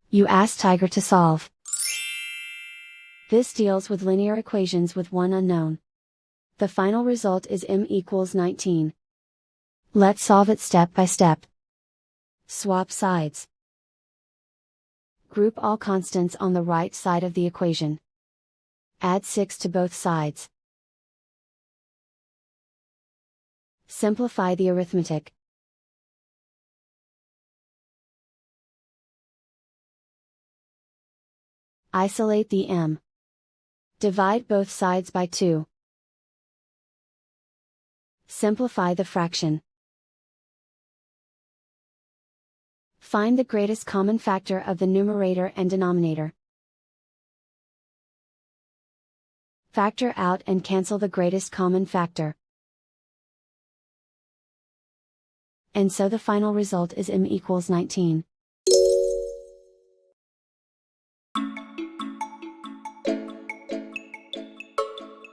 You ask Tiger to solve. This deals with linear equations with one unknown. The final result is m equals 19. Let's solve it step by step. Swap sides. Group all constants on the right side of the equation. Add 6 to both sides. Simplify the arithmetic. Isolate the m. Divide both sides by 2. Simplify the fraction. Find the greatest common factor of the numerator and denominator. Factor out and cancel the greatest common factor. And so the final result is m equals 19.